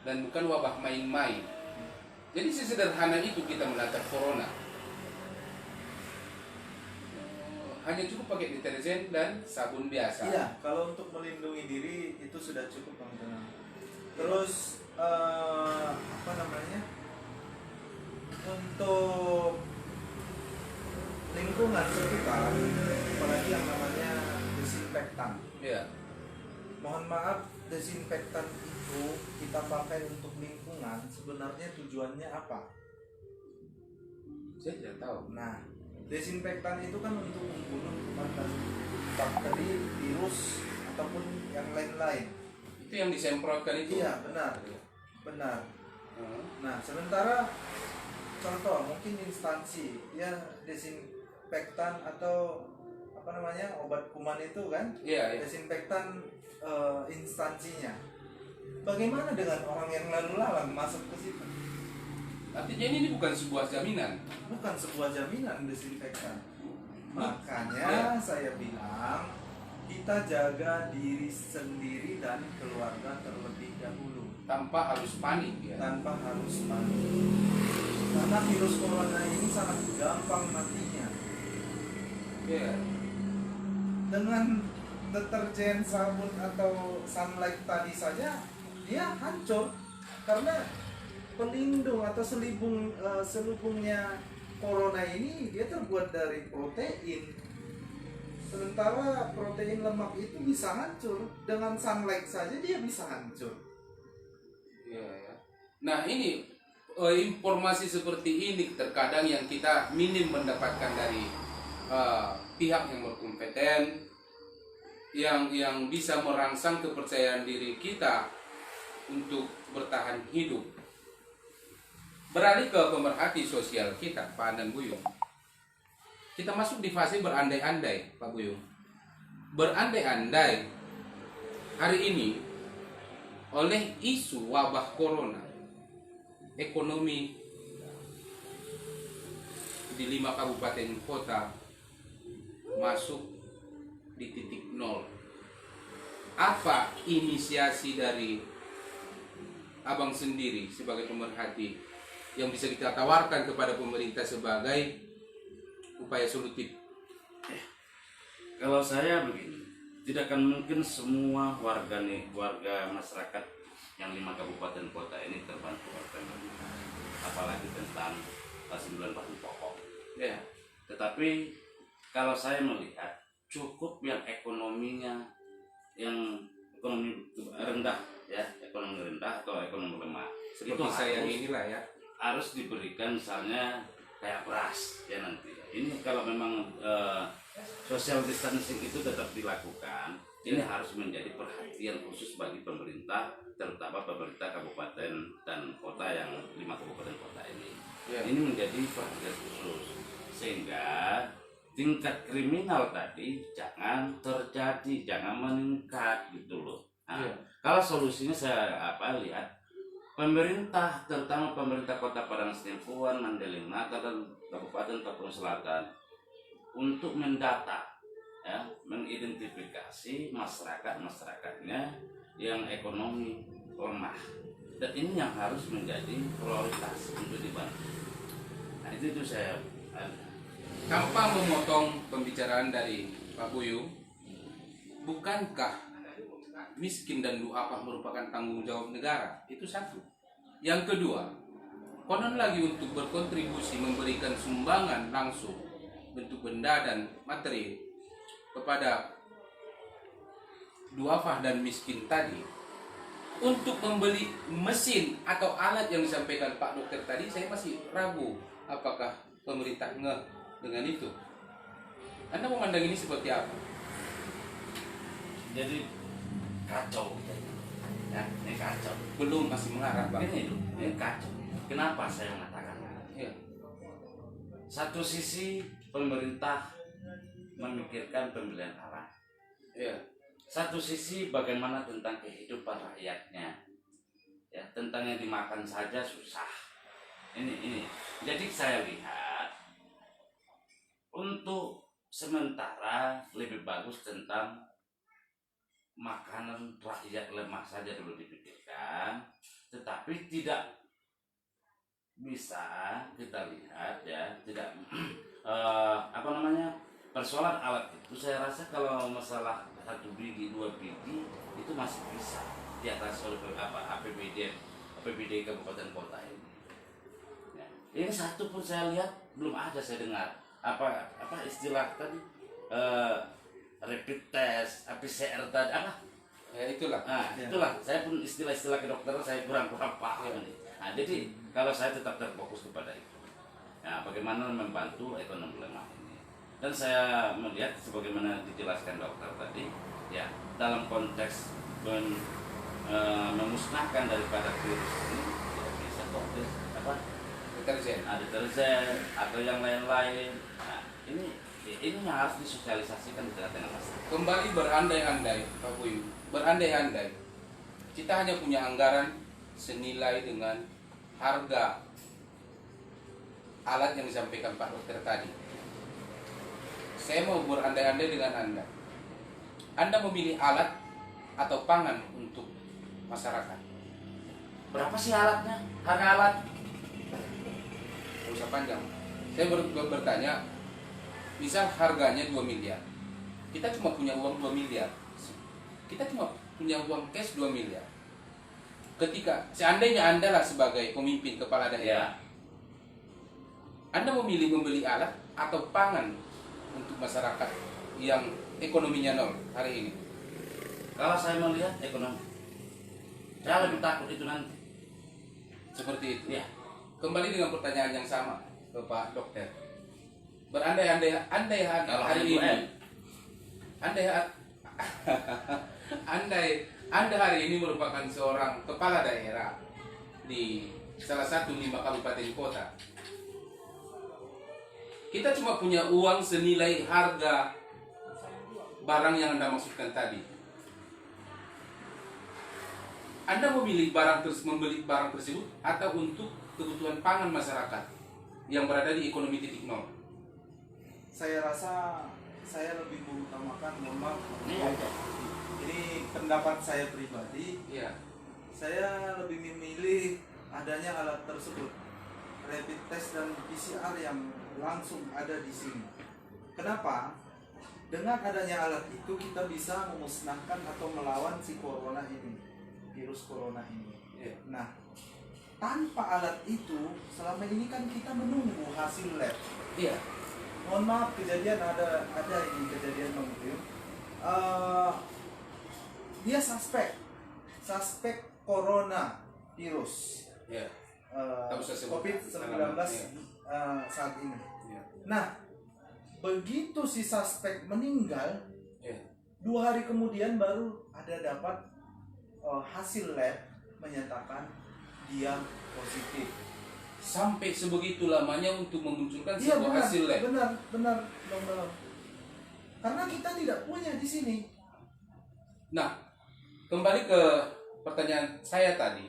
dan bukan wabah main-main. Jadi sesederhana itu kita menatap corona. hanya cukup pakai deterjen dan sabun biasa. Iya, kalau untuk melindungi diri itu sudah cukup teman-teman. Terus apa namanya? Untuk lingkungan sekitar, apalagi yang namanya desinfektan. Iya. Mohon maaf, desinfektan itu kita pakai untuk lingkungan, sebenarnya tujuannya apa? Saya tidak tahu. Nah, desinfektan itu kan untuk membunuh kuman dan bakteri, virus ataupun yang lain-lain. Itu yang disemprotkan itu. Iya, benar. Benar. Hmm. Nah, sementara contoh mungkin instansi ya desinfektan atau apa namanya obat kuman itu kan Iya, iya. desinfektan instansinya. Bagaimana dengan orang yang lalu lalang masuk ke situ? Artinya ini bukan sebuah jaminan. Bukan sebuah jaminan desinfektan. Makanya saya bilang kita jaga diri sendiri dan keluarga terlebih dahulu Tanpa harus panik ya. tanpa harus panik. Karena virus corona ini sangat gampang matinya. Iya. Dengan deterjen, sabun atau sunlight tadi saja dia hancur karena pelindung atau selubungnya corona ini dia terbuat dari protein. Sementara protein lemak itu bisa hancur dengan sunlight saja dia bisa hancur. Iya, ya. Nah, ini informasi seperti ini terkadang yang kita minim mendapatkan dari pihak yang berkompeten yang bisa merangsang kepercayaan diri kita untuk bertahan hidup. Beralih ke pemerhati sosial kita, Pak Andan Buyung. Kita masuk di fase berandai-andai, Pak Buyung. Berandai-andai hari ini oleh isu wabah corona, ekonomi di 5 kabupaten kota masuk di titik nol. Apa inisiasi dari abang sendiri sebagai pemerhati yang bisa kita tawarkan kepada pemerintah sebagai upaya solutif? Kalau saya begini, tidak akan mungkin semua warga masyarakat yang 5 kabupaten kota ini terbantu oleh pemerintah, apalagi tentang 9 bahan pokok. Ya. Tetapi kalau saya melihat cukup yang ekonominya yang ekonomi rendah ya, ekonomi rendah atau ekonomi lemah. Seperti Itu saya harus- inilah ya. harus diberikan misalnya kayak beras ya nanti. Ini kalau memang social distancing itu tetap dilakukan, ini harus menjadi perhatian khusus bagi pemerintah, terutama pemerintah kabupaten dan kota yang 5 kabupaten kota ini. Ya. Ini menjadi perhatian khusus sehingga tingkat kriminal tadi jangan terjadi, jangan meningkat gitu loh. Nah, Ya. kalau solusinya saya lihat pemerintah, terutama pemerintah Kota Padang Sidempuan, Mandailing Natal dan Kabupaten Papua Selatan untuk mendata, ya, mengidentifikasi masyarakatnya yang ekonomi lemah, dan ini yang harus menjadi prioritas untuk dibantu. Nah itu saya. Tanpa memotong pembicaraan dari Pak Buyung, bukankah miskin dan duafa merupakan tanggung jawab negara? Itu satu. Yang kedua, konon lagi untuk berkontribusi memberikan sumbangan langsung bentuk benda dan materi kepada duafa dan miskin tadi untuk membeli mesin atau alat yang disampaikan Pak Dokter tadi. Saya masih ragu apakah pemerintah ngeh dengan itu. Anda memandang ini seperti apa? Jadi kacau, ya, ini kacau. Belum, masih mengarah, Bang. Ini kacau. Kenapa saya mengatakan? Ya. Satu sisi pemerintah memikirkan pembelian alat. Ya. Satu sisi bagaimana tentang kehidupan rakyatnya, ya, tentang yang dimakan saja susah. Ini. Jadi saya lihat untuk sementara lebih bagus tentang makanan rakyat lemah saja dulu dipikirkan, tetapi tidak bisa kita lihat ya, tidak persoalan alat itu saya rasa kalau masalah 1 biji 2 biji itu masih bisa diatasi oleh APBD kabupaten kota ini. Ya. Ini satu pun saya lihat belum ada, saya dengar apa istilah tadi rapid test, PCR tadi apa? Ya itulah. Nah, itulah saya pun istilah-istilah kedokteran saya kurang paham ini. Nah, jadi kalau saya tetap terfokus kepada itu. Ya, bagaimana membantu ekonomi lemah ini. Dan saya melihat sebagaimana dijelaskan dokter tadi, ya dalam konteks memusnahkan daripada virus ini ya bisa konteks apa deterjen atau yang lain-lain. Nah, ini yang harus disosialisasikan di tengah-tengah masyarakat. Kembali berandai-andai, Pak Buyu, berandai-andai. Kita hanya punya anggaran senilai dengan harga alat yang disampaikan Pak Dokter tadi. Saya mau berandai-andai dengan Anda. Anda memilih alat atau pangan untuk masyarakat? Berapa sih alatnya? Harga alat? Tidak usah panjang. Saya bertanya, misal harganya 2 miliar. Kita cuma punya uang 2 miliar. Kita cuma punya uang cash 2 miliar. Ketika seandainya Anda lah sebagai pemimpin kepala daerah, Anda memilih membeli alat atau pangan untuk masyarakat yang ekonominya nol hari ini? Kalau saya melihat ekonomi, saya lebih takut itu nanti. Seperti itu. Ya. Kembali dengan pertanyaan yang sama ke Pak Dokter. Berandai-andai Kalau hari hari ini, andai Anda hari ini merupakan seorang kepala daerah di salah satu 5 kabupaten kota. Kita cuma punya uang senilai harga barang yang Anda maksudkan tadi. Anda memilih membeli barang tersebut atau untuk kebutuhan pangan masyarakat yang berada di ekonomi titik nol? Saya rasa saya lebih mengutamakan, mohon maaf, Iya. ini pendapat saya pribadi. Iya. Saya lebih memilih adanya alat tersebut, rapid test dan PCR yang langsung ada di sini. Kenapa? Dengan adanya alat itu kita bisa memusnahkan atau melawan si corona ini, virus corona ini. Iya. Nah, tanpa alat itu selama ini kan kita menunggu hasil lab. Iya. Mohon maaf, kejadian ada ini kejadian mungkin dia suspek corona virus Iya. Tak usah sebut. COVID-19 Iya. saat ini. Iya. Nah, begitu si suspek meninggal, Iya. 2 hari kemudian baru ada dapat hasil lab menyatakan dia positif. Sampai sebegitu lamanya untuk memunculkan Iya, sebuah hasil lab. benar, Bang. Karena kita tidak punya di sini. Nah, kembali ke pertanyaan saya tadi,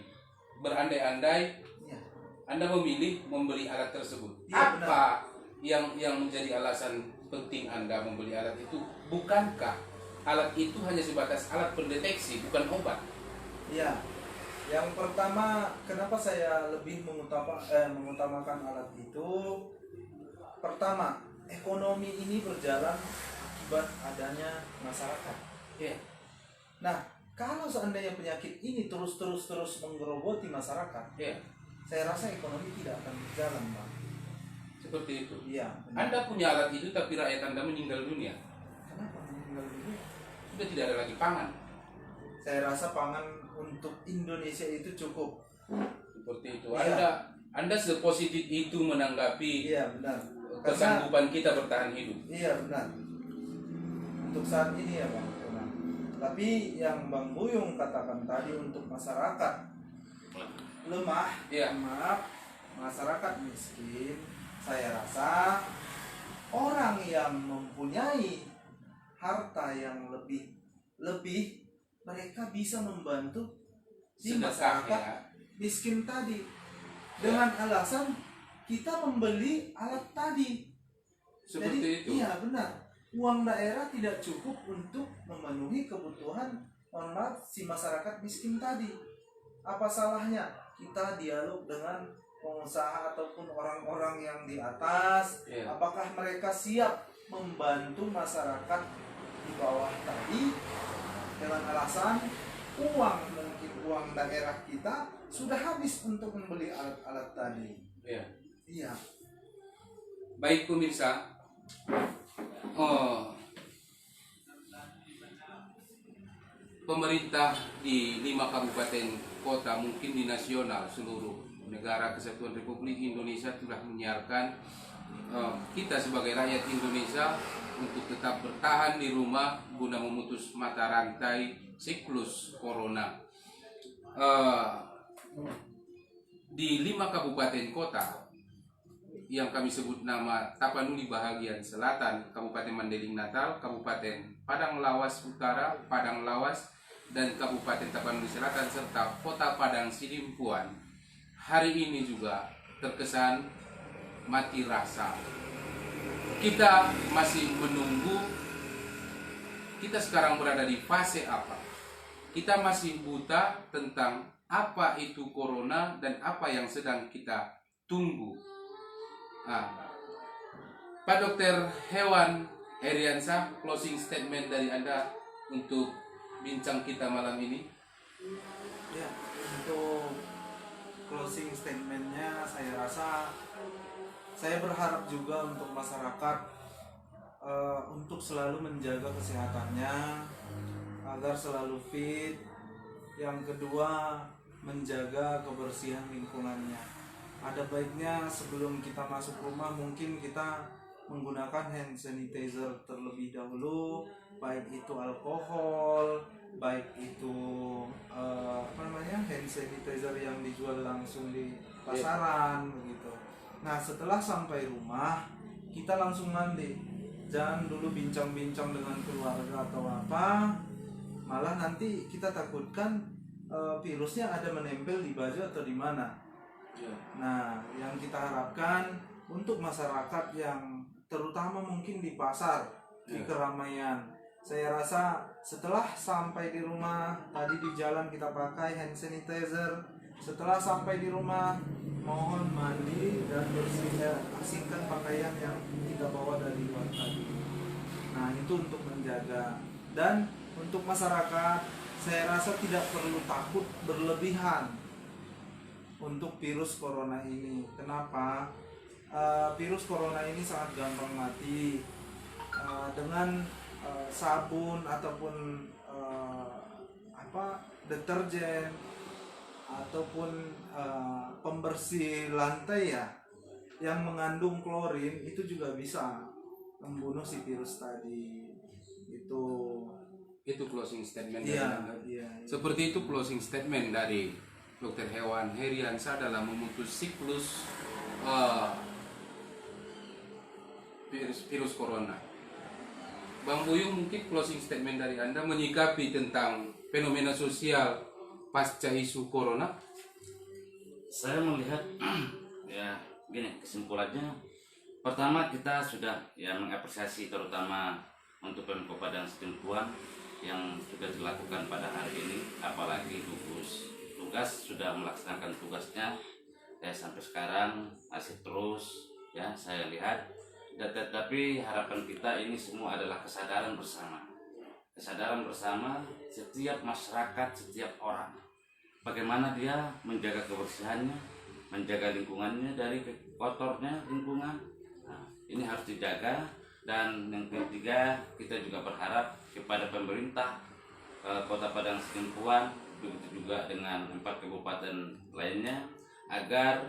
berandai-andai Ya. Anda memilih membeli alat tersebut. Iya, Apa yang menjadi alasan penting Anda membeli alat itu? Bukankah alat itu hanya sebatas alat pendeteksi, bukan obat? Ya, yang pertama, kenapa saya lebih mengutamakan alat itu? Pertama, ekonomi ini berjalan akibat adanya masyarakat. Ya. Nah, kalau seandainya penyakit ini terus menggerogoti masyarakat, Ya, saya rasa ekonomi tidak akan berjalan, Bang. seperti itu. Iya. Anda punya alat itu tapi rakyat Anda meninggal dunia. Kenapa meninggal dunia? Sudah tidak ada lagi pangan. Saya rasa pangan untuk Indonesia itu cukup. Seperti itu. Iya. Anda sepositif itu menanggapi Iya, benar. kesanggupan kita bertahan hidup. Iya, benar. Untuk saat ini ya, Bang. Benar. Tapi yang Bang Buyung katakan tadi untuk masyarakat lemah, Iya. maaf, masyarakat miskin, saya rasa orang yang mempunyai harta yang lebih mereka bisa membantu di Sedekah, masyarakat ya. miskin tadi dengan alasan kita membeli alat tadi. Seperti Jadi, itu. iya benar. Uang daerah tidak cukup untuk memenuhi kebutuhan si masyarakat miskin tadi. Apa salahnya kita dialog dengan pengusaha ataupun orang-orang yang di atas? Iya. Apakah mereka siap membantu masyarakat di bawah tadi dengan alasan mungkin uang daerah kita sudah habis untuk membeli alat-alat tadi. Ya. Iya. Baik pemirsa, pemerintah di 5 kabupaten kota, mungkin di nasional seluruh negara Kesatuan Republik Indonesia telah menyiarkan kita sebagai rakyat Indonesia untuk tetap bertahan di rumah guna memutus mata rantai siklus corona. Di 5 kabupaten kota yang kami sebut nama Tapanuli bahagian selatan, Kabupaten Mandailing Natal, Kabupaten Padang Lawas Utara, Padang Lawas, dan Kabupaten Tapanuli Selatan, serta Kota Padang Sidimpuan, hari ini juga terkesan mati rasa. Kita masih menunggu, kita sekarang berada di fase apa? Kita masih buta tentang apa itu corona dan apa yang sedang kita tunggu. Pak Dokter Hewan Heriansah, closing statement dari Anda untuk bincang kita malam ini. Ya, untuk closing statementnya saya rasa saya berharap juga untuk masyarakat untuk selalu menjaga kesehatannya agar selalu fit. Yang kedua, menjaga kebersihan lingkungannya. Ada baiknya sebelum kita masuk rumah mungkin kita menggunakan hand sanitizer terlebih dahulu, baik itu alkohol, baik itu hand sanitizer yang dijual langsung di pasaran begitu. Nah, setelah sampai rumah kita langsung mandi. Jangan dulu bincang-bincang dengan keluarga atau apa, malah nanti kita takutkan virusnya ada menempel di baju atau di mana. Nah, yang kita harapkan untuk masyarakat yang terutama mungkin di pasar, di keramaian, saya rasa setelah sampai di rumah, tadi di jalan kita pakai hand sanitizer, setelah sampai di rumah mohon mandi dan asingkan pakaian yang kita bawa dari luar tadi. Nah, itu untuk menjaga. Dan untuk masyarakat, saya rasa tidak perlu takut berlebihan untuk virus corona ini. Kenapa? Virus corona ini sangat gampang mati dengan sabun ataupun deterjen ataupun pembersih lantai ya yang mengandung klorin itu juga bisa membunuh si virus tadi. Itu closing statement dari Iya, Anda. iya. Seperti itu closing statement dari Dr. Hewan Heriansah dalam memutus siklus virus corona. Bang Buyung, mungkin closing statement dari Anda menyikapi tentang fenomena sosial pasca isu corona. Saya melihat ya gini, kesimpulannya pertama kita sudah mengapresiasi terutama untuk Pemkot Padang Sidimpuan yang sudah dilakukan pada hari ini, apalagi gugus tugas sudah melaksanakan tugasnya sampai sekarang masih terus saya lihat. Tetapi harapan kita ini semua adalah kesadaran bersama setiap masyarakat, setiap orang, bagaimana dia menjaga kebersihannya, menjaga lingkungannya dari kotornya lingkungan. Nah, ini harus dijaga. Dan yang ketiga, kita juga berharap kepada pemerintah Kota Padang Sidimpuan, begitu juga dengan 4 kabupaten lainnya, agar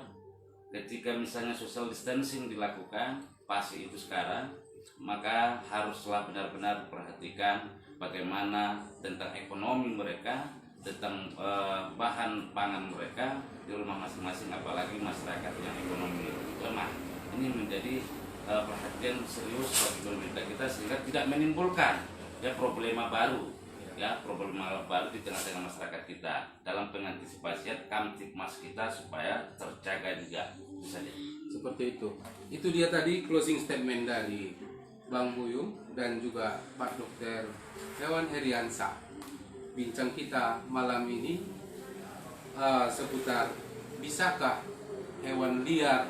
ketika misalnya social distancing dilakukan pasti itu sekarang, maka haruslah benar-benar perhatikan bagaimana tentang ekonomi mereka, tentang bahan pangan mereka di rumah masing-masing, apalagi masyarakat yang ekonomi lemah. Ini menjadi perhatian serius bagi pemerintah kita sehingga tidak menimbulkan problema baru di tengah-tengah masyarakat kita dalam pengantisipasian kamtipmas kita supaya terjaga juga. Itu saja. Seperti itu. Itu dia tadi closing statement dari Bang Buyung dan juga Pak Dr. Hewan Heriansah. Bincang kita malam ini seputar bisakah hewan liar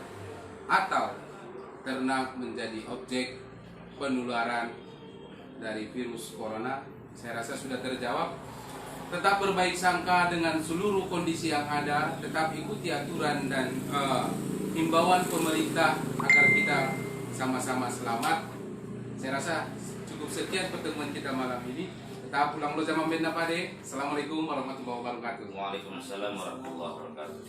atau ternak menjadi objek penularan dari virus corona, saya rasa sudah terjawab. Tetap berbaik sangka dengan seluruh kondisi yang ada, tetap ikuti aturan dan himbauan pemerintah agar kita sama-sama selamat. Saya rasa cukup sekian pertemuan kita malam ini. Tetap pulang lo zaman benda pade. Assalamualaikum warahmatullahi wabarakatuh. Waalaikumsalam warahmatullahi wabarakatuh.